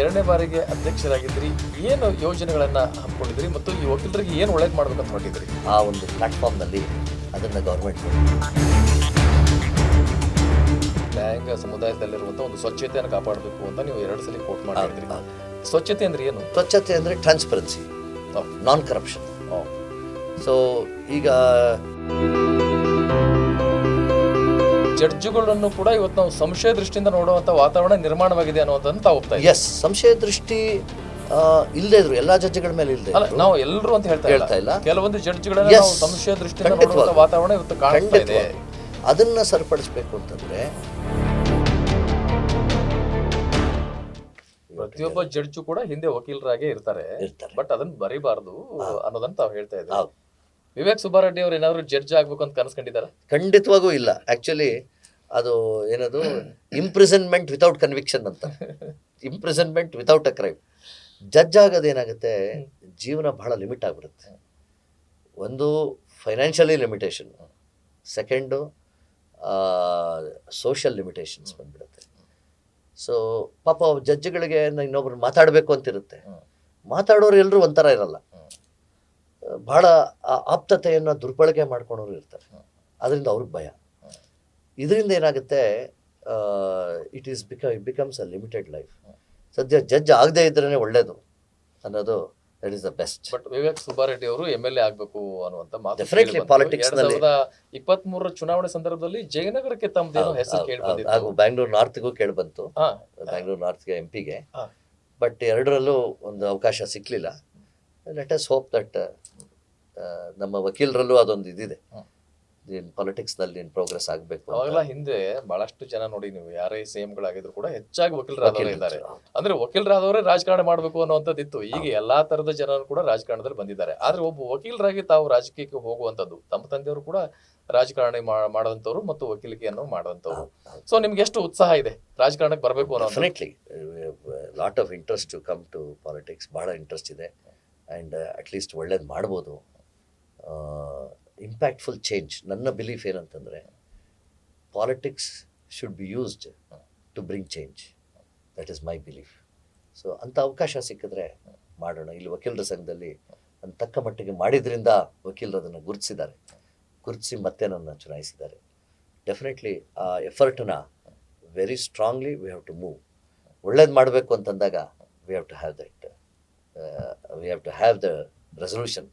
ಎರಡನೇ ಬಾರಿಗೆ ಅಧ್ಯಕ್ಷರಾಗಿದ್ರಿ, ಏನು ಯೋಜನೆಗಳನ್ನು ಹಮ್ಮಿಕೊಂಡಿದ್ರಿ ಮತ್ತು ಈ ವಕೀಲರಿಗೆ ಏನು ಒಳ್ಳೇದು ಮಾಡ್ಬೇಕಂತ ಹೊರಟಿದ್ರಿ? ಆ ಒಂದು ಪ್ಲಾಟ್ಫಾರ್ಮ್ನಲ್ಲಿ ಅದನ್ನು ಗೌರ್ಮೆಂಟ್ ನ್ಯಾಯಾಂಗ ಸಮುದಾಯದಲ್ಲಿರುವಂಥ ಒಂದು ಸ್ವಚ್ಛತೆಯನ್ನು ಕಾಪಾಡಬೇಕು ಅಂತ ನೀವು 2 ಸಲ ಕೋಟ್ ಮಾಡಿದ್ರಿ. ಸ್ವಚ್ಛತೆ ಅಂದ್ರೆ ಏನು? ಸ್ವಚ್ಛತೆ ಅಂದರೆ ಟ್ರಾನ್ಸ್ಪರೆನ್ಸಿ, ನಾನ್ ಕರಪ್ಷನ್. ಸೊ ಈಗ ಜಡ್ಜುಗಳನ್ನು ಕೂಡ ಇವತ್ತು ನಾವು ಸಂಶಯ ದೃಷ್ಟಿಯಿಂದ ನೋಡುವಂಥ ವಾತಾವರಣ ನಿರ್ಮಾಣವಾಗಿದೆ ಅನ್ನೋದನ್ನು ತಾವು ಒಪ್ತಾ ಇದ್ದೀವಿ. ಎಸ್, ಸಂಶಯ ದೃಷ್ಟಿ ಇಲ್ಲದೆ ಇದ್ರು ಎಲ್ಲ ಜಡ್ಜ್ಗಳ ಮೇಲೆ ಇಲ್ಲದೆ ಅಲ್ಲ, ನಾವು ಎಲ್ಲರೂ ಅಂತ ಹೇಳ್ತಾ ಇಲ್ಲ, ಕೆಲವೊಂದು ಜಡ್ಜ್ಗಳನ್ನ ನಾವು ಸಂಶಯ ದೃಷ್ಟಿಯಿಂದ ನೋಡುವಂಥ ವಾತಾವರಣ ಇವತ್ತು ಕಾಣ್ತಾ ಇದೆ. ಅದನ್ನ ಸರಿಪಡಿಸಬೇಕು ಅಂತಂದ್ರೆ ಪ್ರತಿಯೊಬ್ಬ ಜಡ್ಜು ಕೂಡ ಹಿಂದೆ ವಕೀಲರಾಗೇ ಇರ್ತಾರೆ, ಬಟ್ ಅದನ್ನ ಬರಿಬಾರ್ದು ಅನ್ನೋದನ್ನ ತಾವು ಹೇಳ್ತಾ ಇದ್ದಾರೆ. ವಿವೇಕ್ ಸುಬ್ಬಾರೆಡ್ಡಿ ಅವರು ಏನಾದ್ರು ಜಡ್ಜ್ ಆಗ್ಬೇಕು ಅಂತ ಕನಸ್ಕೊಂಡಿದ್ದಾರೆ? ಖಂಡಿತವಾಗೂ ಇಲ್ಲ. ಆಕ್ಚುಲಿ ಅದು ಏನದು ಇಂಪ್ರಿಸನ್ಮೆಂಟ್ ವಿತೌಟ್ ಕನ್ವಿಕ್ಷನ್ ಅಂತ, imprisonment without a crime. Judge ಆಗೋದೇನಾಗುತ್ತೆ, ಜೀವನ ಬಹಳ ಲಿಮಿಟ್ ಆಗಿಬಿಡುತ್ತೆ. ಒಂದು financially limitation, second social limitations ಬಂದ್ಬಿಡುತ್ತೆ. ಸೊ ಪಾಪ ಜಡ್ಜ್ಗಳಿಗೆ ಇನ್ನೊಬ್ರು ಮಾತಾಡಬೇಕು ಅಂತಿರುತ್ತೆ, ಮಾತಾಡೋರು ಎಲ್ಲರೂ ಒಂಥರ ಇರಲ್ಲ, ಬಹಳ ಆಪ್ತತೆಯನ್ನು ದುರ್ಬಳಕೆ ಮಾಡ್ಕೊಂಡವ್ರು ಇರ್ತಾರೆ. ಅದರಿಂದ ಅವ್ರಿಗೆ ಭಯ. ಇದರಿಂದ ಏನಾಗುತ್ತೆ, it becomes a limited life. ಸದ್ಯ ಜಡ್ಜ್ ಆಗದೆ ಇದ್ರೇ ಒಳ್ಳೇದು ಅನ್ನೋದು that is the best. But Vivek Subbareddy ಅವರು MLA ಆಗಬೇಕು ಅನ್ನುವಂತ ಮಾತು ಡೆಫಿನೆಟ್ಲಿ ಪಾಲಿಟಿಕ್ಸ್ ನಲ್ಲಿ 2023 ಚುನಾವಣೆ ಸಂದರ್ಭದಲ್ಲಿ ಜಯನಗರಕ್ಕೆ ತಮ್ಮದೇನೋ ಹೆಸರು ಕೇಳಿ ಬಂದಿತ್ತು, ಹಾಗೂ ಬ್ಯಾಂಗ್ಳೂರ್ ನಾರ್ತ್ಗೂ ಕೇಳಿ ಬಂತು, ಬ್ಯಾಂಗ್ಳೂರ್ ನಾರ್ತ್ಗೆ MP ಗೆ. ಬಟ್ ಎರಡರಲ್ಲೂ ಒಂದು ಅವಕಾಶ ಸಿಕ್ಲಿಲ್ಲ. ಲೆಟ್ ಅಸ್ ಹೋಪ್ ದಟ್ ನಮ್ಮ ವಕೀಲರಲ್ಲೂ ಅದೊಂದು ಇದಿದೆ, ಪಾಲಿಟಿಕ್ಸ್ ನಲ್ಲಿ ಪ್ರೋಗ್ರೆಸ್ ಆಗಬೇಕು. ಅವಾಗೆಲ್ಲ ಹಿಂದೆ ಬಹಳಷ್ಟು ಜನ ನೋಡಿ, ನೀವು ಯಾರೇ CM ಗಳಾಗಿದ್ರು ಕೂಡ ಹೆಚ್ಚಾಗಿ ವಕೀಲರಾದವರೇ ಇದ್ದಾರೆ. ಅಂದ್ರೆ ವಕೀಲರಾದವರೇ ರಾಜಕಾರಣ ಮಾಡಬೇಕು ಅನ್ನುವಂಥದ್ದಿತ್ತು. ಈಗ ಎಲ್ಲಾ ತರದ ಜನರು ಕೂಡ ರಾಜಕಾರಣದಲ್ಲಿ ಬಂದಿದ್ದಾರೆ. ಆದ್ರೆ ಒಬ್ಬ ವಕೀಲರಾಗಿ ತಾವು ರಾಜಕೀಯಕ್ಕೆ ಹೋಗುವಂಥದ್ದು, ತಮ್ಮ ತಂದೆಯವರು ಕೂಡ ರಾಜಕಾರಣ ಮಾಡದಂತವ್ರು ಮತ್ತು ವಕೀಲಿಕೆಯನ್ನು ಮಾಡದಂತವ್ರು. ಸೊ ನಿಮ್ಗೆ ಎಷ್ಟು ಉತ್ಸಾಹ ಇದೆ ರಾಜಕಾರಣಕ್ಕೆ ಬರಬೇಕು ಅನ್ನೋ? Definitely lot of interest to come to politics. ಬಹಳ ಇಂಟ್ರೆಸ್ಟ್ ಇದೆ. ಆ್ಯಂಡ್ ಅಟ್ಲೀಸ್ಟ್ ಒಳ್ಳೇದು ಮಾಡ್ಬೋದು. Impactful change. ನನ್ನ ಬಿಲೀಫ್ ಏನಂತಂದರೆ, politics should be used to bring change. That is my belief. So ಅಂಥ ಅವಕಾಶ ಸಿಕ್ಕಿದ್ರೆ ಮಾಡೋಣ. ಇಲ್ಲಿ ವಕೀಲರ ಸಂಘದಲ್ಲಿ ನನ್ನ ತಕ್ಕ ಮಟ್ಟಿಗೆ ಮಾಡಿದ್ರಿಂದ ವಕೀಲರು ಅದನ್ನು ಗುರುತಿಸಿ ಮತ್ತೆ ನನ್ನ ಚುನಾಯಿಸಿದ್ದಾರೆ. ಡೆಫಿನೆಟ್ಲಿ ಆ ಎಫರ್ಟನ್ನ very strongly we have to move. ಒಳ್ಳೇದು ಮಾಡಬೇಕು ಅಂತಂದಾಗ we have to have that, we have to have the resolution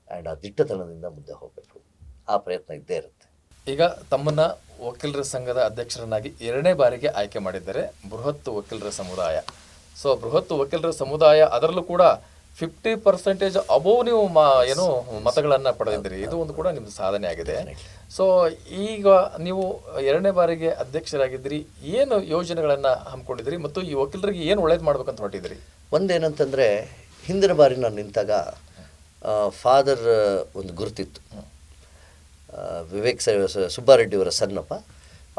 and ಆ ದಿಟ್ಟತನದಿಂದ ಮುಂದೆ ಹೋಗಬೇಕು. ಆ ಪ್ರಯತ್ನ ಇದ್ದೇ ಇರುತ್ತೆ. ಈಗ ತಮ್ಮನ್ನ ವಕೀಲರ ಸಂಘದ ಅಧ್ಯಕ್ಷರನ್ನಾಗಿ 2ನೇ ಬಾರಿಗೆ ಆಯ್ಕೆ ಮಾಡಿದ್ದಾರೆ ಬೃಹತ್ ವಕೀಲರ ಸಮುದಾಯ. ಸೊ ಬೃಹತ್ ವಕೀಲರ ಸಮುದಾಯ, ಅದರಲ್ಲೂ ಕೂಡ 50% ಅಬೋವ್ ನೀವು ಏನು ಮತಗಳನ್ನು ಪಡೆದಿದ್ದೀರಿ. ಇದು ಒಂದು ಕೂಡ ನಿಮ್ದು ಸಾಧನೆ ಆಗಿದೆ. ಸೊ ಈಗ ನೀವು 2ನೇ ಬಾರಿಗೆ ಅಧ್ಯಕ್ಷರಾಗಿದ್ರಿ, ಏನು ಯೋಜನೆಗಳನ್ನು ಹಮ್ಮಿಕೊಂಡಿದ್ರಿ ಮತ್ತು ಈ ವಕೀಲರಿಗೆ ಏನು ಒಳ್ಳೇದು ಮಾಡ್ಬೇಕಂತ ಹೊರಟಿದ್ರಿ? ಒಂದೇನಂತಂದರೆ, ಹಿಂದಿನ ಬಾರಿ ನಾನು ನಿಂತಾಗ ಫಾದರ್ ಒಂದು ಗುರುತಿತ್ತು. ವಿವೇಕ್ ಸುಬ್ಬಾರೆಡ್ಡಿಯವರ ಸನ್ನಪ್ಪ,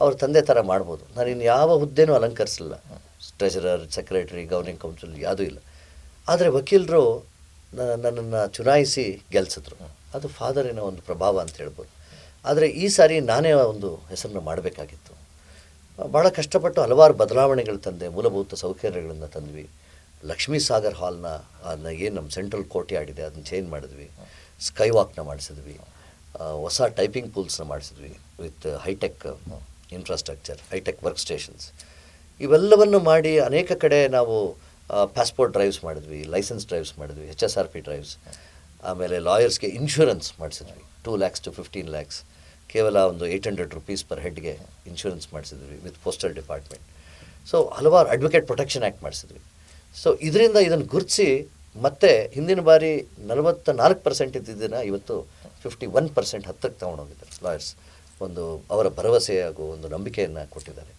ಅವ್ರ ತಂದೆ ಥರ ಮಾಡ್ಬೋದು. ನಾನು ಇನ್ನು ಯಾವ ಹುದ್ದೆನೂ ಅಲಂಕರಿಸಲಿಲ್ಲ, ಟ್ರೆಜರರ್, ಸೆಕ್ರೆಟರಿ, ಗವರ್ನಿಂಗ್ ಕೌನ್ಸಿಲ್ ಯಾವುದೂ ಇಲ್ಲ. ಆದರೆ ವಕೀಲರು ನನ್ನನ್ನು ಚುನಾಯಿಸಿ ಗೆಲ್ಲಿಸಿದ್ರು. ಅದು ಫಾದರಿನ ಒಂದು ಪ್ರಭಾವ ಅಂತ ಹೇಳ್ಬೋದು. ಆದರೆ ಈ ಸಾರಿ ನಾನೇ ಒಂದು ಹೆಸರನ್ನು ಮಾಡಬೇಕಾಗಿತ್ತು. ಭಾಳ ಕಷ್ಟಪಟ್ಟು ಹಲವಾರು ಬದಲಾವಣೆಗಳು ತಂದೆ. ಮೂಲಭೂತ ಸೌಕರ್ಯಗಳನ್ನು ತಂದ್ವಿ. ಲಕ್ಷ್ಮೀ ಸಾಗರ್ ಹಾಲ್ನ ಅದನ್ನ ಏನು ನಮ್ಮ ಸೆಂಟ್ರಲ್ ಕೋರ್ಟ್ ಯಾರ್ಡ್ ಇದೆ ಅದನ್ನು ಚೇಂಜ್ ಮಾಡಿದ್ವಿ. ಸ್ಕೈ ವಾಕ್ನ ಮಾಡಿಸಿದ್ವಿ. ಹೊಸ ಟೈಪಿಂಗ್ ಪೂಲ್ಸ್ನ ಮಾಡಿಸಿದ್ವಿ with hi tech infrastructure, hi tech work stations. ಇವೆಲ್ಲವನ್ನು ಮಾಡಿ ಅನೇಕ ಕಡೆ ನಾವು ಪಾಸ್ಪೋರ್ಟ್ ಡ್ರೈವ್ಸ್ ಮಾಡಿದ್ವಿ, ಲೈಸೆನ್ಸ್ ಡ್ರೈವ್ಸ್ ಮಾಡಿದ್ವಿ, HSRP ಡ್ರೈವ್ಸ್. ಆಮೇಲೆ ಲಾಯರ್ಸ್ಗೆ ಇನ್ಶೂರೆನ್ಸ್ ಮಾಡಿಸಿದ್ವಿ, 2 lakhs to 15 lakhs. ಕೇವಲ ಒಂದು 800 rupees ಪರ್ ಹೆಡ್ಗೆ ಇನ್ಶೂರೆನ್ಸ್ ಮಾಡಿಸಿದ್ವಿ ವಿತ್ ಪೋಸ್ಟಲ್ ಡಿಪಾರ್ಟ್ಮೆಂಟ್. ಸೊ ಹಲವಾರು ಅಡ್ವೊಕೇಟ್ ಪ್ರೊಟೆಕ್ಷನ್ ಆ್ಯಕ್ಟ್ ಮಾಡಿಸಿದ್ವಿ. ಸೊ ಇದರಿಂದ ಇದನ್ನು ಗುರುತಿಸಿ ಮತ್ತೆ ಹಿಂದಿನ ಬಾರಿ 44% ಇದ್ದಿದ್ದನ್ನು ಇವತ್ತು 51% ಹತ್ತಕ್ಕೆ ತೊಗೊಂಡೋಗಿದ್ದಾರೆ ಲಾಯರ್ಸ್. ಒಂದು ಅವರ ಭರವಸೆ ಹಾಗೂ ಒಂದು ನಂಬಿಕೆಯನ್ನು ಕೊಟ್ಟಿದ್ದಾರೆ.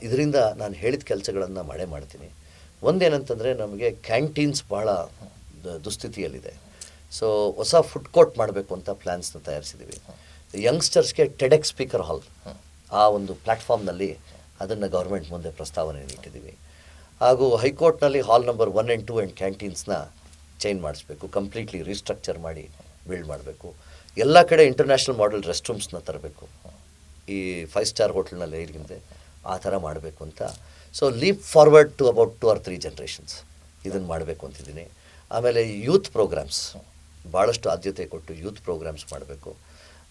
ಇದರಿಂದ ನಾನು ಹೇಳಿದ ಕೆಲಸಗಳನ್ನು ಮಾಡ್ತೀನಿ. ಒಂದೇನಂತಂದರೆ, ನಮಗೆ ಕ್ಯಾಂಟೀನ್ಸ್ ಭಾಳ ದುಸ್ಥಿತಿಯಲ್ಲಿದೆ. ಸೊ ಹೊಸ ಫುಡ್ ಕೋರ್ಟ್ ಮಾಡಬೇಕು ಅಂತ ಪ್ಲ್ಯಾನ್ಸ್ನ ತಯಾರಿಸಿದ್ದೀವಿ. ಯಂಗ್ಸ್ಟರ್ಸ್ಗೆ ಟೆಡೆಕ್ ಸ್ಪೀಕರ್ ಹಾಲ್, ಆ ಒಂದು ಪ್ಲ್ಯಾಟ್ಫಾರ್ಮ್ನಲ್ಲಿ ಅದನ್ನು ಗೌರ್ಮೆಂಟ್ ಮುಂದೆ ಪ್ರಸ್ತಾವನೆ ಇಟ್ಟಿದ್ದೀವಿ. ಹಾಗೂ ಹೈಕೋರ್ಟ್ನಲ್ಲಿ ಹಾಲ್ ನಂಬರ್ 1 and 2 ಆ್ಯಂಡ್ ಕ್ಯಾಂಟೀನ್ಸ್ನ ಚೇಂಜ್ ಮಾಡಿಸ್ಬೇಕು, ಕಂಪ್ಲೀಟ್ಲಿ ರೀಸ್ಟ್ರಕ್ಚರ್ ಮಾಡಿ ಬಿಲ್ಡ್ ಮಾಡಬೇಕು. ಎಲ್ಲ ಕಡೆ ಇಂಟರ್ನ್ಯಾಷನಲ್ ಮಾಡೆಲ್ ರೆಸ್ಟ್ ರೂಮ್ಸ್ನ ತರಬೇಕು, ಈ 5 star ಹೋಟೆಲ್ನಲ್ಲಿ ಹೇಗಿಂದೆ ಆ ಥರ ಮಾಡಬೇಕು ಅಂತ. So leap forward to about 2 or 3 generations ಇದನ್ನು ಮಾಡಬೇಕು ಅಂತಿದ್ದೀನಿ. ಆಮೇಲೆ ಯೂತ್ ಪ್ರೋಗ್ರಾಮ್ಸ್ ಭಾಳಷ್ಟು ಆದ್ಯತೆ ಕೊಟ್ಟು ಯೂತ್ ಪ್ರೋಗ್ರಾಮ್ಸ್ ಮಾಡಬೇಕು.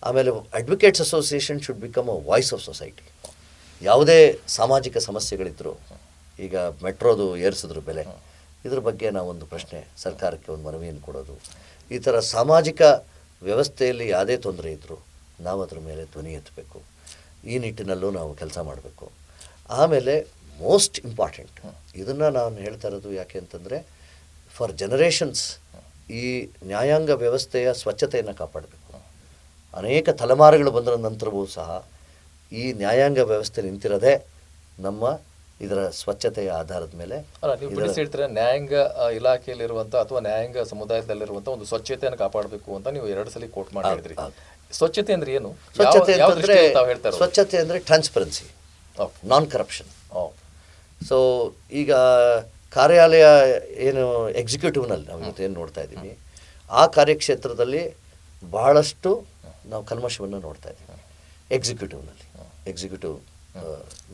ಆಮೇಲೆ advocates association should become a voice of society. ಯಾವುದೇ ಸಾಮಾಜಿಕ ಸಮಸ್ಯೆಗಳಿದ್ದರೂ, ಈಗ ಮೆಟ್ರೋದು ಏರಿಸಿದ್ರು ಬೆಲೆ, ಇದ್ರ ಬಗ್ಗೆ ನಾವೊಂದು ಪ್ರಶ್ನೆ ಸರ್ಕಾರಕ್ಕೆ ಒಂದು ಮನವಿಯನ್ನು ಕೊಡೋದು. ಈ ಥರ ಸಾಮಾಜಿಕ ವ್ಯವಸ್ಥೆಯಲ್ಲಿ ಯಾವುದೇ ತೊಂದರೆ ಇದ್ದರೂ ನಾವು ಅದರ ಮೇಲೆ ಧ್ವನಿ ಎತ್ತಬೇಕು. ಈ ನಿಟ್ಟಿನಲ್ಲೂ ನಾವು ಕೆಲಸ ಮಾಡಬೇಕು. ಆಮೇಲೆ ಮೋಸ್ಟ್ ಇಂಪಾರ್ಟೆಂಟ್, ಇದನ್ನು ನಾನು ಹೇಳ್ತಾ ಇರೋದು ಯಾಕೆ ಅಂತಂದರೆ, ಫಾರ್ ಜನರೇಷನ್ಸ್ ಈ ನ್ಯಾಯಾಂಗ ವ್ಯವಸ್ಥೆಯ ಸ್ವಚ್ಛತೆಯನ್ನು ಕಾಪಾಡಬೇಕು. ಅನೇಕ ತಲೆಮಾರುಗಳು ಬಂದ ನಂತರವೂ ಸಹ ಈ ನ್ಯಾಯಾಂಗ ವ್ಯವಸ್ಥೆ ನಿಂತಿರೋದೇ ನಮ್ಮ ಇದರ ಸ್ವಚ್ಛತೆಯ ಆಧಾರದ ಮೇಲೆ. ನೀವು ಬಿಡಿಸಿ ಹೇಳ್ತೀರಾ, ನ್ಯಾಯಾಂಗ ಇಲಾಖೆಯಲ್ಲಿರುವಂಥ ಅಥವಾ ನ್ಯಾಯಾಂಗ ಸಮುದಾಯದಲ್ಲಿರುವಂಥ ಒಂದು ಸ್ವಚ್ಛತೆಯನ್ನು ಕಾಪಾಡಬೇಕು ಅಂತ ನೀವು 2 ಸಲ ಕೋಟ್ ಮಾಡಿ ಹೇಳಿದ್ರಿ. ಸ್ವಚ್ಛತೆ ಅಂದ್ರೆ ಏನು? ಸ್ವಚ್ಛತೆ ಅಂದರೆ ಟ್ರಾನ್ಸ್ಪರೆನ್ಸಿ, ನಾನ್ ಕರಪ್ಷನ್. ಸೊ ಈಗ ಕಾರ್ಯಾಲಯ ಏನು ಎಕ್ಸಿಕ್ಯೂಟಿವ್ನಲ್ಲಿ ನಾವು ಇವತ್ತೇನು ನೋಡ್ತಾ ಇದ್ದೀವಿ, ಆ ಕಾರ್ಯಕ್ಷೇತ್ರದಲ್ಲಿ ಬಹಳಷ್ಟು ನಾವು ಕಲ್ಮಶವನ್ನು ನೋಡ್ತಾ ಇದ್ದೀವಿ. ಎಕ್ಸಿಕ್ಯೂಟಿವ್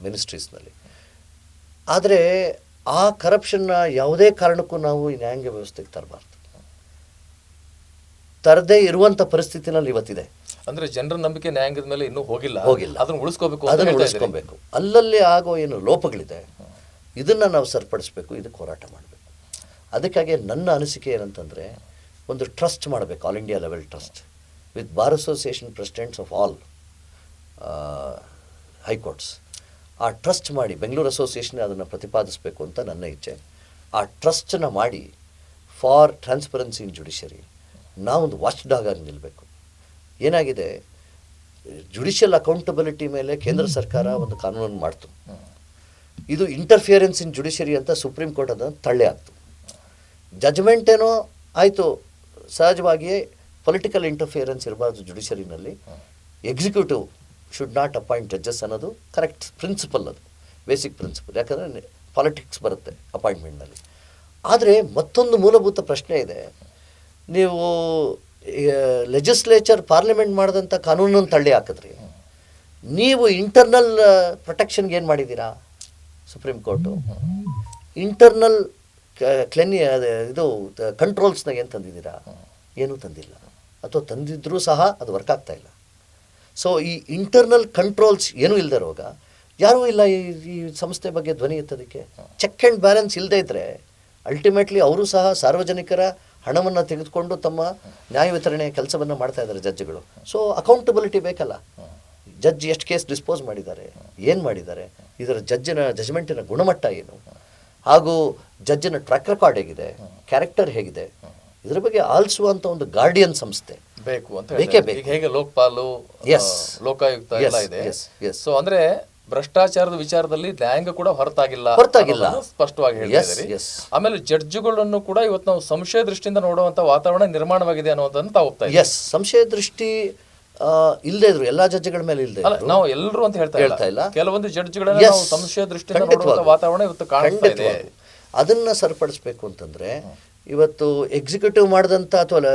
ಮಿನಿಸ್ಟ್ರೀಸ್ನಲ್ಲಿ. ಆದರೆ ಆ ಕರಪ್ಷನ್ನ ಯಾವುದೇ ಕಾರಣಕ್ಕೂ ನಾವು ಈ ನ್ಯಾಯಾಂಗ ವ್ಯವಸ್ಥೆಗೆ ತರಬಾರ್ದು. ತರದೇ ಇರುವಂಥ ಪರಿಸ್ಥಿತಿನಲ್ಲಿ ಇವತ್ತಿದೆ. ಅಂದರೆ ಜನರ ನಂಬಿಕೆ ನ್ಯಾಯಾಂಗದ ಮೇಲೆ ಇನ್ನೂ ಹೋಗಿಲ್ಲ. ಅದನ್ನು ಉಳಿಸ್ಕೋಬೇಕು. ಅಲ್ಲಲ್ಲಿ ಆಗೋ ಏನು ಲೋಪಗಳಿದೆ, ಇದನ್ನು ನಾವು ಸರಿಪಡಿಸ್ಬೇಕು, ಇದಕ್ಕೆ ಹೋರಾಟ ಮಾಡಬೇಕು. ಅದಕ್ಕಾಗಿ ನನ್ನ ಅನಿಸಿಕೆ ಏನಂತಂದರೆ, ಒಂದು ಟ್ರಸ್ಟ್ ಮಾಡಬೇಕು, all India level trust with bar association presidents of all high courts. ಆ ಟ್ರಸ್ಟ್ ಮಾಡಿ, ಬೆಂಗಳೂರು ಅಸೋಸಿಯೇಷನ್ ಅದನ್ನು ಪ್ರತಿಪಾದಿಸಬೇಕು ಅಂತ ನನ್ನ ಇಚ್ಛೆ. ಆ ಟ್ರಸ್ಟನ್ನು ಮಾಡಿ ಫಾರ್ ಟ್ರಾನ್ಸ್ಪರೆನ್ಸಿ ಇನ್ ಜುಡಿಷರಿ ನಾವೊಂದು ವಾಚ್ ಡಾಗ್ ಆಗಿ ನಿಲ್ಲಬೇಕು. ಏನಾಗಿದೆ, ಜುಡಿಷಿಯಲ್ ಅಕೌಂಟಬಿಲಿಟಿ ಮೇಲೆ ಕೇಂದ್ರ ಸರ್ಕಾರ ಒಂದು ಕಾನೂನನ್ನು ಮಾಡ್ತು. ಇದು ಇಂಟರ್ಫಿಯರೆನ್ಸ್ ಇನ್ ಜುಡಿಷರಿ ಅಂತ ಸುಪ್ರೀಂ ಕೋರ್ಟ್ ಅದನ್ನು ತಳ್ಳಿ ಹಾಕ್ತು. ಜಜ್ಮೆಂಟ್ ಏನೋ ಆಯಿತು, ಸಹಜವಾಗಿಯೇ ಪೊಲಿಟಿಕಲ್ ಇಂಟರ್ಫಿಯರೆನ್ಸ್ ಇರಬಾರ್ದು ಜುಡಿಷರಿನಲ್ಲಿ. Executive should not appoint judges ಅನ್ನೋದು ಕರೆಕ್ಟ್ ಪ್ರಿನ್ಸಿಪಲ್, ಅದು ಬೇಸಿಕ್ ಪ್ರಿನ್ಸಿಪಲ್. ಯಾಕಂದರೆ ಪಾಲಿಟಿಕ್ಸ್ ಬರುತ್ತೆ ಅಪಾಯಿಂಟ್ಮೆಂಟ್ನಲ್ಲಿ. ಆದರೆ ಮತ್ತೊಂದು ಮೂಲಭೂತ ಪ್ರಶ್ನೆ ಇದೆ. ನೀವು ಲೆಜಿಸ್ಲೇಚರ್ ಪಾರ್ಲಿಮೆಂಟ್ ಮಾಡಿದಂಥ ಕಾನೂನನ್ನು ತಳ್ಳಿ ಹಾಕಿದ್ರಿ, ನೀವು ಇಂಟರ್ನಲ್ ಪ್ರೊಟೆಕ್ಷನ್ಗೆ ಏನು ಮಾಡಿದ್ದೀರಾ? ಸುಪ್ರೀಂ ಕೋರ್ಟು ಇಂಟರ್ನಲ್ ಇದು ಕಂಟ್ರೋಲ್ಸ್ನಾಗ ಏನು ತಂದಿದ್ದೀರಾ? ಏನೂ ತಂದಿಲ್ಲ, ಅಥವಾ ತಂದಿದ್ರೂ ಸಹ ಅದು ವರ್ಕ್ ಆಗ್ತಾ ಇಲ್ಲ. ಸೊ ಈ ಇಂಟರ್ನಲ್ ಕಂಟ್ರೋಲ್ಸ್ ಏನೂ ಇಲ್ಲದೆ ಇರುವಾಗ ಯಾರೂ ಇಲ್ಲ ಈ ಸಂಸ್ಥೆ ಬಗ್ಗೆ ಧ್ವನಿ ಎತ್ತೋದಕ್ಕೆ. ಚೆಕ್ ಆ್ಯಂಡ್ ಬ್ಯಾಲೆನ್ಸ್ ಇಲ್ಲದೆ ಇದ್ದರೆ ಅಲ್ಟಿಮೇಟ್ಲಿ ಅವರು ಸಹ ಸಾರ್ವಜನಿಕರ ಹಣವನ್ನು ತೆಗೆದುಕೊಂಡು ತಮ್ಮ ನ್ಯಾಯ ವಿತರಣೆಯ ಕೆಲಸವನ್ನು ಮಾಡ್ತಾ ಇದ್ದಾರೆ ಜಡ್ಜ್ಗಳು. ಸೊ ಅಕೌಂಟಬಿಲಿಟಿ ಬೇಕಲ್ಲ. ಜಡ್ಜ್ ಎಷ್ಟು ಕೇಸ್ ಡಿಸ್ಪೋಸ್ ಮಾಡಿದ್ದಾರೆ, ಏನು ಮಾಡಿದ್ದಾರೆ, ಇದರ ಜಜ್ಮೆಂಟಿನ ಗುಣಮಟ್ಟ ಏನು, ಹಾಗೂ ಜಡ್ಜಿನ ಟ್ರ್ಯಾಕ್ ರೆಕಾರ್ಡ್ ಹೇಗಿದೆ, ಕ್ಯಾರೆಕ್ಟರ್ ಹೇಗಿದೆ, ಇದರ ಬಗ್ಗೆ ಆಲಿಸುವಂಥ ಒಂದು ಗಾರ್ಡಿಯನ್ ಸಂಸ್ಥೆ ಬೇಕು ಅಂತ ಬೇಕೇ ಬೇಕು. ಹೇಗೆ ಲೋಕಪಾಲು, ಲೋಕಾಯುಕ್ತ ಎಲ್ಲ ಇದೆ. ಸೊ ಅಂದ್ರೆ ಭ್ರಷ್ಟಾಚಾರದ ವಿಚಾರದಲ್ಲಿ ನ್ಯಾಯಾಂಗ ಕೂಡ ಹೊರತಾಗಿಲ್ಲ ಸ್ಪಷ್ಟವಾಗಿ ಹೇಳಿದ್ದಾರೆ. ಆಮೇಲೆ ಜಡ್ಜ್ಗಳನ್ನು ಕೂಡ ಇವತ್ತು ನಾವು ಸಂಶಯ ದೃಷ್ಟಿಯಿಂದ ನೋಡುವಂತ ವಾತಾವರಣ ನಿರ್ಮಾಣವಾಗಿದೆ ಅನ್ನೋದನ್ನ ತಾವು ಒಪ್ತಾ ಇದ್ದೀವಿ. ಸಂಶಯ ದೃಷ್ಟಿ ಇಲ್ಲದೆ ಇದ್ರು ಎಲ್ಲಾ ಜಡ್ಜ್ಗಳ ಮೇಲೆ ಇಲ್ಲದೆ ನಾವು ಎಲ್ಲರೂ ಅಂತ ಹೇಳ್ತಾ ಇಲ್ಲ, ಕೆಲವೊಂದು ಜಡ್ಜ್ಗಳನ್ನ ನಾವು ಸಂಶಯ ದೃಷ್ಟಿಯಿಂದ ನೋಡುವಂತ ವಾತಾವರಣ ಇವತ್ತು ಕಾಣ್ತಾ ಇದೆ. ಅದನ್ನ ಸರಿಪಡಿಸಬೇಕು ಅಂತಂದ್ರೆ ಇವತ್ತು ಎಕ್ಸಿಕ್ಯೂಟಿವ್ ಮಾಡಿದಂಥ ಅಥವಾ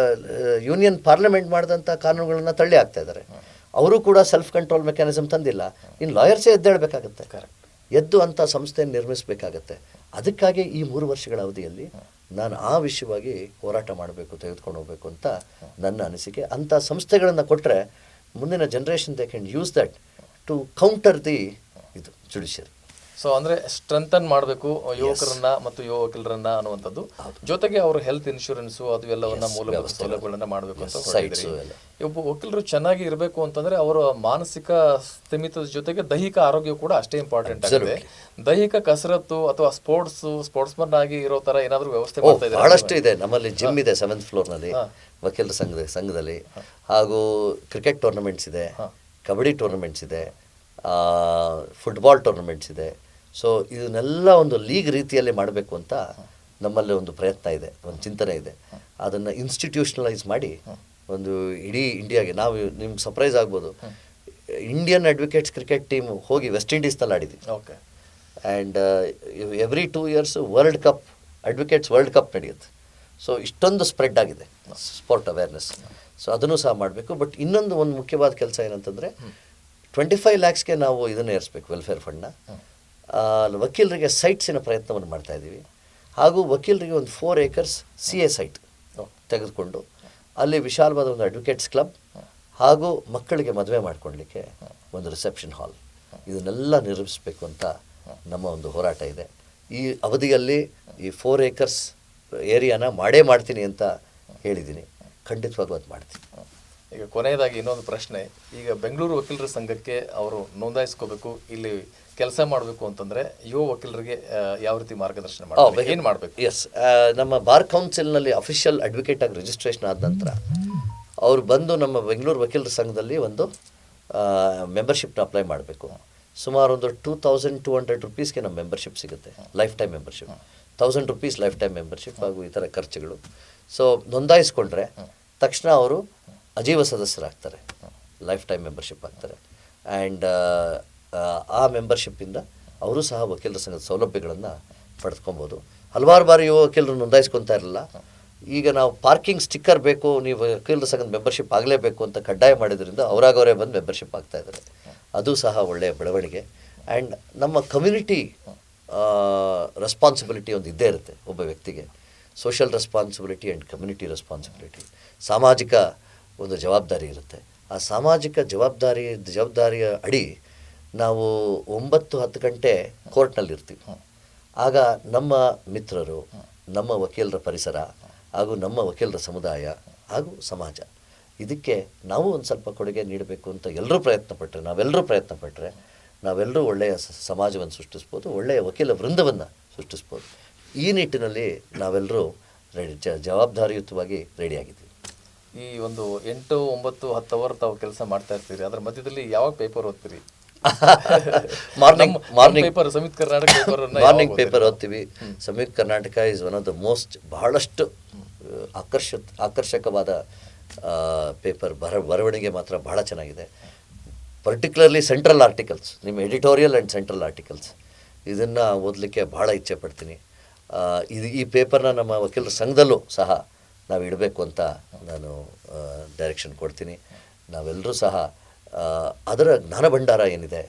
ಯೂನಿಯನ್ ಪಾರ್ಲಿಮೆಂಟ್ ಮಾಡಿದಂಥ ಕಾನೂನುಗಳನ್ನ ತಳ್ಳಿ ಹಾಕ್ತಾ ಇದ್ದಾರೆ. ಅವರು ಕೂಡ ಸೆಲ್ಫ್ ಕಂಟ್ರೋಲ್ ಮೆಕ್ಯಾನಿಸಮ್ ತಂದಿಲ್ಲ. ಇನ್ನು ಲಾಯರ್ಸೇ ಎದ್ದೇಳಬೇಕಾಗತ್ತೆ, ಎದ್ದು ಅಂಥ ಸಂಸ್ಥೆಯನ್ನು ನಿರ್ಮಿಸಬೇಕಾಗತ್ತೆ. ಅದಕ್ಕಾಗಿ ಈ 3 ವರ್ಷಗಳ ಅವಧಿಯಲ್ಲಿ ನಾನು ಆ ವಿಷಯವಾಗಿ ಹೋರಾಟ ಮಾಡಬೇಕು, ತೆಗೆದುಕೊಂಡು ಹೋಗಬೇಕು ಅಂತ ನನ್ನ ಅನಿಸಿಕೆ. ಅಂಥ ಸಂಸ್ಥೆಗಳನ್ನು ಕೊಟ್ಟರೆ ಮುಂದಿನ generation they can use that to counter the ಇದು ಜುಡಿಷಿಯರಿ. ಸೊ ಅಂದ್ರೆ ಸ್ಟ್ರೆಂಥನ್ ಮಾಡಬೇಕು ಯುವಕರನ್ನ ಮತ್ತು ಯುವ ವಕೀಲರನ್ನ ಅನ್ನುವಂಥದ್ದು. ಜೊತೆಗೆ ಅವರು ಹೆಲ್ತ್ ಇನ್ಶೂರೆನ್ಸು ಅದು ಎಲ್ಲವನ್ನ ಮೂಲಭೂತ ಸೌಲಭ್ಯಗಳನ್ನ ಮಾಡಬೇಕು ಅಂತ ಹೊರಟಿದ್ರಿ. ಒಬ್ಬ ವಕೀಲರು ಚೆನ್ನಾಗಿ ಇರಬೇಕು ಅಂತಂದ್ರೆ ಅವರ ಮಾನಸಿಕ ಸ್ಥಿಮಿತದ ಜೊತೆಗೆ ದೈಹಿಕ ಆರೋಗ್ಯ ಕೂಡ ಅಷ್ಟೇ ಇಂಪಾರ್ಟೆಂಟ್ ಆಗಿದೆ. ದೈಹಿಕ ಕಸರತ್ತು ಅಥವಾ ಸ್ಪೋರ್ಟ್ಸ್ಮನ್ ಆಗಿ ಇರೋ ತರ ಏನಾದ್ರು ವ್ಯವಸ್ಥೆ ಮಾಡ್ತಾ ಇದ್ದಾರೆ? ಬಹಳಷ್ಟು ಇದೆ. ನಮ್ಮಲ್ಲಿ ಜಿಮ್ ಇದೆ 7th ಫ್ಲೋರ್ನಲ್ಲಿ ವಕೀಲರ ಸಂಘದಲ್ಲಿ, ಹಾಗೂ ಕ್ರಿಕೆಟ್ ಟೂರ್ನಮೆಂಟ್ಸ್ ಇದೆ, ಕಬಡ್ಡಿ ಟೂರ್ನಮೆಂಟ್ಸ್ ಇದೆ, ಫುಟ್ಬಾಲ್ ಟೂರ್ನಮೆಂಟ್ಸ್ ಇದೆ. ಸೊ ಇದನ್ನೆಲ್ಲ ಒಂದು ಲೀಗ್ ರೀತಿಯಲ್ಲಿ ಮಾಡಬೇಕು ಅಂತ ನಮ್ಮಲ್ಲಿ ಒಂದು ಪ್ರಯತ್ನ ಇದೆ, ಒಂದು ಚಿಂತನೆ ಇದೆ. ಅದನ್ನು ಇನ್ಸ್ಟಿಟ್ಯೂಷನಲೈಸ್ ಮಾಡಿ ಒಂದು ಇಡೀ ಇಂಡಿಯಾಗೆ ನಾವು, ನಿಮ್ಗೆ ಸರ್ಪ್ರೈಸ್ ಆಗ್ಬೋದು, ಇಂಡಿಯನ್ ಅಡ್ವೊಕೇಟ್ಸ್ ಕ್ರಿಕೆಟ್ ಟೀಮ್ ಹೋಗಿ ವೆಸ್ಟ್ ಇಂಡೀಸ್ನಲ್ಲಿ ಆಡಿದ್ವಿ. Okay. And every 2 years world cup, advocates world cup ನಡೆಯುತ್ತೆ. ಸೊ ಇಷ್ಟೊಂದು ಸ್ಪ್ರೆಡ್ ಆಗಿದೆ ಸ್ಪೋರ್ಟ್ ಅವೇರ್ನೆಸ್. ಸೊ ಅದನ್ನು ಸಹ ಮಾಡಬೇಕು. ಬಟ್ ಇನ್ನೊಂದು ಮುಖ್ಯವಾದ ಕೆಲಸ ಏನಂತಂದರೆ 25 lakhsಗೆ ನಾವು ಇದನ್ನು ಏರಿಸ್ಬೇಕು, ವೆಲ್ಫೇರ್ ಫಂಡ್ನ. ವಕೀಲರಿಗೆ ಸೈಟ್ಸಿನ ಪ್ರಯತ್ನವನ್ನು ಮಾಡ್ತಾಯಿದ್ದೀವಿ. ಹಾಗೂ ವಕೀಲರಿಗೆ ಒಂದು 4 acres CA ಸೈಟ್ ತೆಗೆದುಕೊಂಡು ಅಲ್ಲಿ ವಿಶಾಲವಾದ ಒಂದು ಅಡ್ವೊಕೇಟ್ಸ್ ಕ್ಲಬ್ ಹಾಗೂ ಮಕ್ಕಳಿಗೆ ಮದುವೆ ಮಾಡಿಕೊಡ್ಲಿಕ್ಕೆ ಒಂದು ರಿಸೆಪ್ಷನ್ ಹಾಲ್ ಇದನ್ನೆಲ್ಲ ನಿರ್ಮಿಸಬೇಕು ಅಂತ ನಮ್ಮ ಒಂದು ಹೋರಾಟ ಇದೆ. ಈ ಅವಧಿಯಲ್ಲಿ ಈ 4 acres ಏರಿಯಾನ ಮಾಡ್ತೀನಿ ಅಂತ ಹೇಳಿದ್ದೀನಿ. ಖಂಡಿತವಾಗ್ಲೂ ಅದು ಮಾಡ್ತೀನಿ. ಈಗ ಕೊನೆಯದಾಗಿ ಇನ್ನೊಂದು ಪ್ರಶ್ನೆ, ಈಗ ಬೆಂಗಳೂರು ವಕೀಲರ ಸಂಘಕ್ಕೆ ಅವರು ನೋಂದಾಯಿಸ್ಕೋಬೇಕು, ಇಲ್ಲಿ ಕೆಲಸ ಮಾಡಬೇಕು ಅಂತಂದರೆ ಯುವ ವಕೀಲರಿಗೆ ಯಾವ ರೀತಿ ಮಾರ್ಗದರ್ಶನ ಮಾಡಬೇಕು, ಏನು ಮಾಡಬೇಕು? ಎಸ್, ನಮ್ಮ ಬಾರ್ ಕೌನ್ಸಿಲ್ನಲ್ಲಿ ಅಫಿಷಿಯಲ್ ಅಡ್ವೊಕೇಟ್ ಆಗಿ ರಿಜಿಸ್ಟ್ರೇಷನ್ ಆದ ನಂತರ ಅವರು ಬಂದು ನಮ್ಮ ಬೆಂಗಳೂರು ವಕೀಲರ ಸಂಘದಲ್ಲಿ ಒಂದು ಮೆಂಬರ್ಶಿಪ್ನ ಅಪ್ಲೈ ಮಾಡಬೇಕು. ಸುಮಾರು ಒಂದು 2200 ರುಪೀಸ್ಗೆ ನಮ್ಮ ಮೆಂಬರ್ಶಿಪ್ ಸಿಗುತ್ತೆ, life time membership. 1000 rupees life time membership ಹಾಗೂ ಈ ಥರ ಖರ್ಚುಗಳು. ಸೊ ನೋಂದಾಯಿಸ್ಕೊಂಡ್ರೆ ತಕ್ಷಣ ಅವರು ಅಜೀವ ಸದಸ್ಯರಾಗ್ತಾರೆ, ಲೈಫ್ ಟೈಮ್ ಮೆಂಬರ್ಶಿಪ್ ಆಗ್ತಾರೆ. ಆ್ಯಂಡ್ ಆ ಮೆಂಬರ್ಶಿಪ್ಪಿಂದ ಅವರು ಸಹ ವಕೀಲರ ಸಂಘದ ಸೌಲಭ್ಯಗಳನ್ನು ಪಡೆದುಕೊಬೋದು. ಹಲವಾರು ಬಾರಿ ಯುವ ವಕೀಲರು ನೋಂದಾಯಿಸ್ಕೊತಾ ಇರಲಿಲ್ಲ. ಈಗ ನಾವು ಪಾರ್ಕಿಂಗ್ ಸ್ಟಿಕ್ಕರ್ ಬೇಕು, ನೀವು ವಕೀಲರ ಸಂಘದ ಮೆಂಬರ್ಶಿಪ್ ಆಗಲೇಬೇಕು ಅಂತ ಕಡ್ಡಾಯ ಮಾಡಿದ್ರಿಂದ ಅವರಾಗವರೇ ಬಂದು ಮೆಂಬರ್ಶಿಪ್ ಆಗ್ತಾಯಿದ್ದಾರೆ. ಅದು ಸಹ ಒಳ್ಳೆಯ ಬೆಳವಣಿಗೆ. ಆ್ಯಂಡ್ ನಮ್ಮ ಕಮ್ಯುನಿಟಿ ರೆಸ್ಪಾನ್ಸಿಬಿಲಿಟಿ ಒಂದು ಇದ್ದೇ ಇರುತ್ತೆ ಒಬ್ಬ ವ್ಯಕ್ತಿಗೆ. Social responsibility and community responsibility, ಸಾಮಾಜಿಕ ಒಂದು ಜವಾಬ್ದಾರಿ ಇರುತ್ತೆ. ಆ ಸಾಮಾಜಿಕ ಜವಾಬ್ದಾರಿಯ ಅಡಿ ನಾವು 9-10 ಗಂಟೆ ಕೋರ್ಟ್ನಲ್ಲಿರ್ತೀವಿ. ಆಗ ನಮ್ಮ ಮಿತ್ರರು, ನಮ್ಮ ವಕೀಲರ ಪರಿಸರ ಹಾಗೂ ನಮ್ಮ ವಕೀಲರ ಸಮುದಾಯ ಹಾಗೂ ಸಮಾಜ, ಇದಕ್ಕೆ ನಾವು ಒಂದು ಸ್ವಲ್ಪ ಕೊಡುಗೆ ನೀಡಬೇಕು ಅಂತ ನಾವೆಲ್ಲರೂ ಪ್ರಯತ್ನ ಪಟ್ಟರೆ ನಾವೆಲ್ಲರೂ ಒಳ್ಳೆಯ ಸಮಾಜವನ್ನು ಸೃಷ್ಟಿಸ್ಬೋದು, ಒಳ್ಳೆಯ ವಕೀಲ ವೃಂದವನ್ನು ಸೃಷ್ಟಿಸ್ಬೋದು. ಈ ನಿಟ್ಟಿನಲ್ಲಿ ನಾವೆಲ್ಲರೂ ಜವಾಬ್ದಾರಿಯುತವಾಗಿ ರೆಡಿಯಾಗಿದ್ದೀವಿ. ಈ ಒಂದು 8, 9, 10 ಅವರ್ ತಾವು ಕೆಲಸ ಮಾಡ್ತಾ ಇರ್ತೀರಿ, ಅದರ ಮಧ್ಯದಲ್ಲಿ ಯಾವಾಗ ಪೇಪರ್ ಓದ್ತೀರಿ? Morning paper, Samyukta Karnataka paper morning paper ಓದ್ತೀವಿ. Samyukta Karnataka is one of the ಬಹಳಷ್ಟು ಆಕರ್ಷಕವಾದ ಪೇಪರ್. ಬರವಣಿಗೆ ಮಾತ್ರ ಬಹಳ ಚೆನ್ನಾಗಿದೆ. ಪರ್ಟಿಕ್ಯುಲರ್ಲಿ ಸೆಂಟ್ರಲ್ ಆರ್ಟಿಕಲ್ಸ್, ನಿಮ್ಮ ಎಡಿಟೋರಿಯಲ್ ಆ್ಯಂಡ್ ಸೆಂಟ್ರಲ್ ಆರ್ಟಿಕಲ್ಸ್, ಇದನ್ನು ಓದಲಿಕ್ಕೆ ಭಾಳ ಇಚ್ಛೆ ಪಡ್ತೀನಿ. ಈ ಪೇಪರ್ನ ನಮ್ಮ ವಕೀಲರ ಸಂಘದಲ್ಲೂ ಸಹ ನಾವು ಇಡಬೇಕು ಅಂತ ನಾನು ಡೈರೆಕ್ಷನ್ ಕೊಡ್ತೀನಿ. ನಾವೆಲ್ಲರೂ ಸಹ ಅದರ ಜ್ಞಾನ ಭಂಡಾರ ಏನಿದೆ,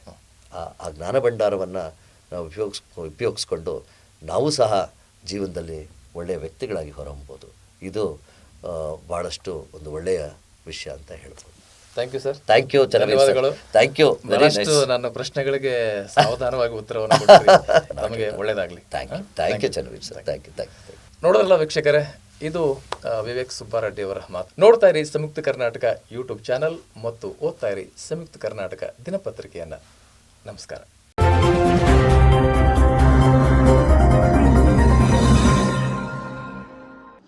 ಆ ಜ್ಞಾನ ಭಂಡಾರವನ್ನು ನಾವು ಉಪಯೋಗಿಸ್ಕೊಂಡು ನಾವು ಸಹ ಜೀವನದಲ್ಲಿ ಒಳ್ಳೆಯ ವ್ಯಕ್ತಿಗಳಾಗಿ ಹೊರಹೊಮ್ಮಬಹುದು. ಇದು ಭಾಳಷ್ಟು ಒಂದು ಒಳ್ಳೆಯ ವಿಷಯ ಅಂತ ಹೇಳ್ಬೋದು. Thank you sir. Thank you, ಧನ್ಯವಾದಗಳು. Thank you. ಬಹಳಷ್ಟು ನನ್ನ ಪ್ರಶ್ನೆಗಳಿಗೆ ಸಾವಧಾನವಾಗಿ ಉತ್ತರವನ್ನು ಕೊಡ್ತೀರಿ. ನಮಗೆ ಒಳ್ಳೆಯದಾಗಲಿ. Thank you Channaveer sir. Thank you. ನೋಡೋದಲ್ಲ ವೀಕ್ಷಕರೇ, ಇದು ವಿವೇಕ್ ಸುಬ್ಬಾರೆಡ್ಡಿ ಅವರ ಮಾತು. ನೋಡ್ತಾ ಇರಿ ಸಂಯುಕ್ತ ಕರ್ನಾಟಕ ಯೂಟ್ಯೂಬ್ ಚಾನಲ್ ಮತ್ತು ಓದ್ತಾ ಇರಿ ಸಂಯುಕ್ತ ಕರ್ನಾಟಕ ದಿನಪತ್ರಿಕೆಯನ್ನು. ನಮಸ್ಕಾರ.